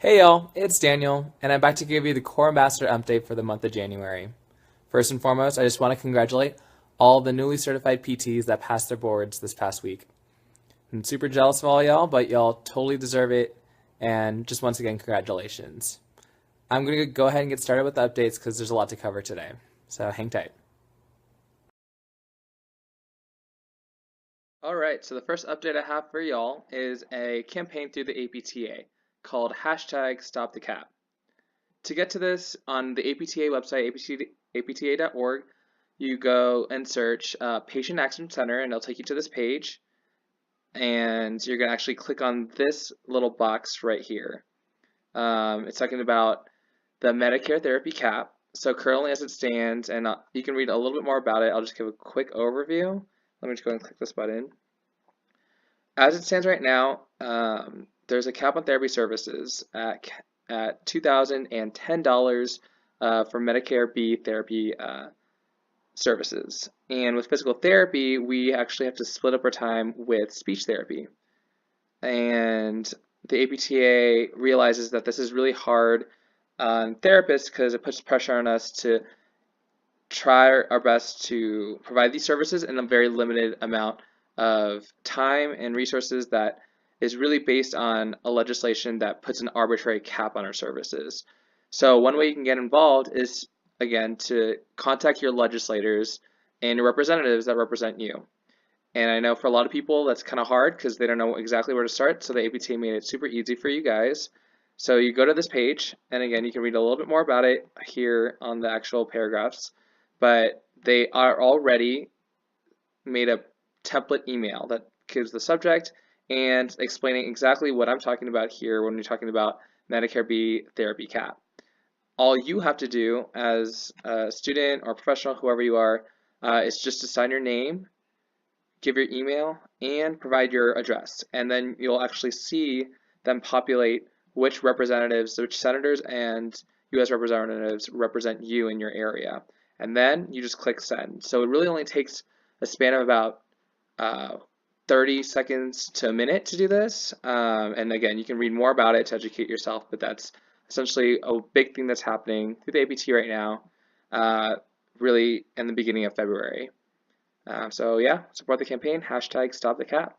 Hey y'all, it's Daniel, and I'm back to give you the Core Ambassador update for the month of January. First and foremost, I just want to congratulate all the newly certified PTs that passed their boards this past week. I'm super jealous of all y'all, but y'all totally deserve it, and just once again, congratulations. I'm going to go ahead and get started with the updates because there's a lot to cover today, so hang tight. Alright, so the first update I have for y'all is a campaign through the APTA called #StopTheCap. To get to this, on the APTA website, apta.org, you go and search Patient Action Center, and it'll take you to this page. And you're going to actually click on this little box right here. It's talking about the Medicare therapy cap. So currently as it stands, and you can read a little bit more about it, I'll just give a quick overview. Let me just go and click this button. As it stands right now, there's a cap on therapy services at $2,010 for Medicare B therapy services. And with physical therapy, we actually have to split up our time with speech therapy. And the APTA realizes that this is really hard on therapists because it puts pressure on us to try our best to provide these services in a very limited amount of time and resources that is really based on a legislation that puts an arbitrary cap on our services. So one way you can get involved is, again, to contact your legislators and your representatives that represent you. And I know for a lot of people that's kind of hard because they don't know exactly where to start, so the APTA made it super easy for you guys. So you go to this page, and again, you can read a little bit more about it here on the actual paragraphs, but they are already made a template email that gives the subject and explaining exactly what I'm talking about here when we're talking about Medicare B therapy cap. All you have to do as a student or professional, whoever you are, is just to sign your name, give your email, and provide your address. And then you'll actually see them populate which representatives, which senators and U.S. representatives represent you in your area. And then you just click send. So it really only takes a span of about 30 seconds to a minute to do this. And again, you can read more about it to educate yourself, but that's essentially a big thing that's happening through the APT right now, really in the beginning of February. So yeah, support the campaign, #StopTheCap.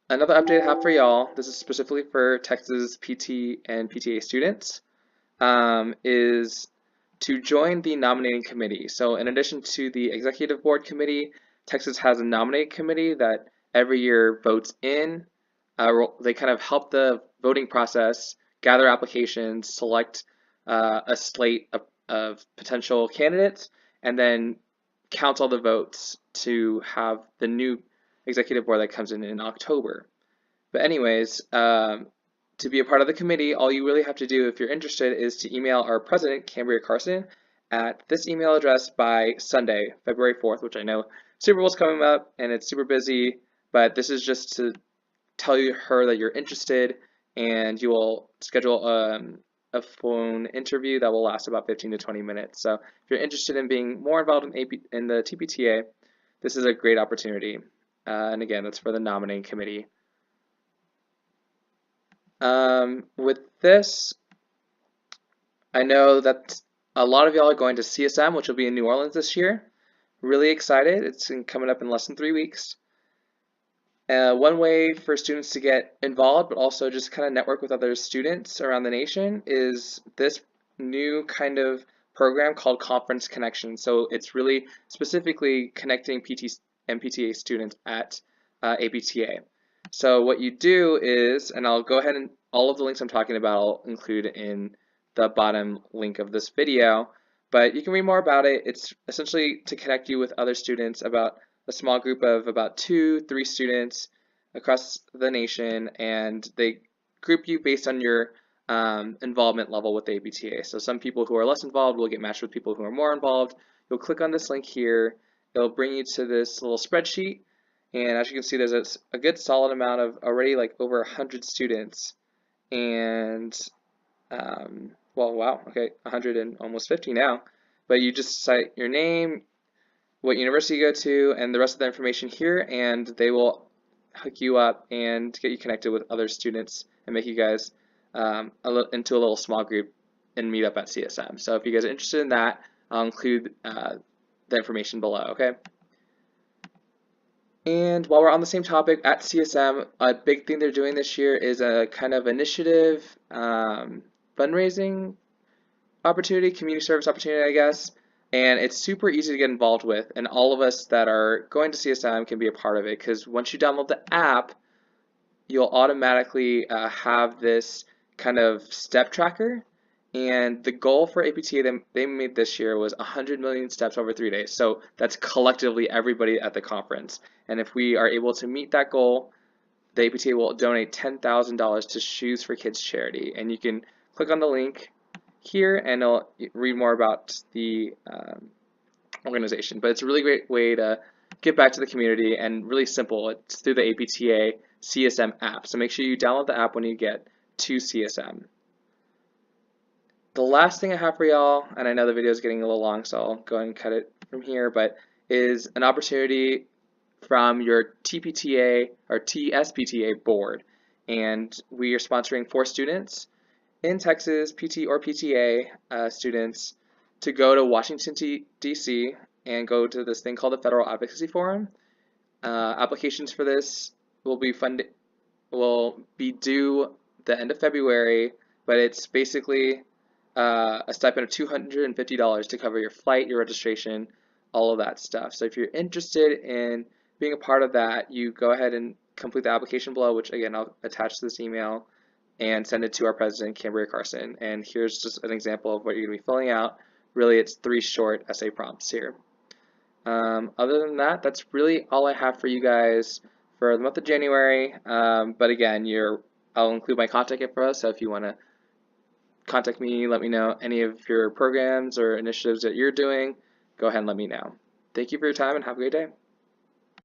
Another update I have for y'all, this is specifically for Texas PT and PTA students, is to join the nominating committee. So in addition to the executive board committee, Texas has a nominating committee that every year votes in. They kind of help the voting process, gather applications, select a slate of potential candidates, and then count all the votes to have the new executive board that comes in October. But anyways, to be a part of the committee, all you really have to do if you're interested is to email our president, Cambria Carson, at this email address by Sunday, February 4th, which I know Super Bowl's coming up and it's super busy, but this is just to tell her that you're interested, and you will schedule a phone interview that will last about 15 to 20 minutes. So if you're interested in being more involved in the TPTA, this is a great opportunity. And again, that's for the nominating committee. With this, I know that a lot of y'all are going to CSM, which will be in New Orleans this year. Really excited. It's coming up in less than 3 weeks. One way for students to get involved, but also just kind of network with other students around the nation, is this new kind of program called Conference Connections. So it's really specifically connecting PT and PTA students at APTA. So what you do is, and I'll go ahead and all of the links I'm talking about I'll include in the bottom link of this video, but you can read more about it. It's essentially to connect you with other students, about a small group of about 2-3 students across the nation, and they group you based on your involvement level with the APTA. So some people who are less involved will get matched with people who are more involved. You'll click on this link here. It'll bring you to this little spreadsheet, and as you can see, there's a good solid amount of already like over 100 students, and well, wow, okay, 100 and almost 50 now. But you just cite your name, what university you go to, and the rest of the information here, and they will hook you up and get you connected with other students and make you guys into a little small group and meet up at CSM. So if you guys are interested in that, I'll include the information below, okay? And while we're on the same topic, at CSM, a big thing they're doing this year is a kind of initiative fundraising opportunity, community service opportunity, I guess. And it's super easy to get involved with, and all of us that are going to CSM can be a part of it, because once you download the app, you'll automatically have this kind of step tracker. And the goal for APTA they made this year was 100 million steps over 3 days. So that's collectively everybody at the conference. And if we are able to meet that goal, the APTA will donate $10,000 to Shoes for Kids charity. And you can click on the link here and it'll read more about the organization. But it's a really great way to get back to the community, and really simple. It's through the APTA CSM app. So make sure you download the app when you get to CSM. The last thing I have for y'all, and I know the video is getting a little long, so I'll go ahead and cut it from here, but is an opportunity from your TPTA or TSPTA board. And we are sponsoring 4 students in Texas, PT or PTA students, to go to Washington, D.C. and go to this thing called the Federal Advocacy Forum. Applications for this will be due the end of February, but it's basically a stipend of $250 to cover your flight, your registration, all of that stuff. So if you're interested in being a part of that, you go ahead and complete the application below, which again I'll attach to this email, and send it to our president, Cambria Carson. And here's just an example of what you're going to be filling out. Really, it's 3 short essay prompts here. Other than that, that's really all I have for you guys for the month of January. But again, I'll include my contact info, so if you want to contact me, let me know any of your programs or initiatives that you're doing, go ahead and let me know. Thank you for your time and have a great day.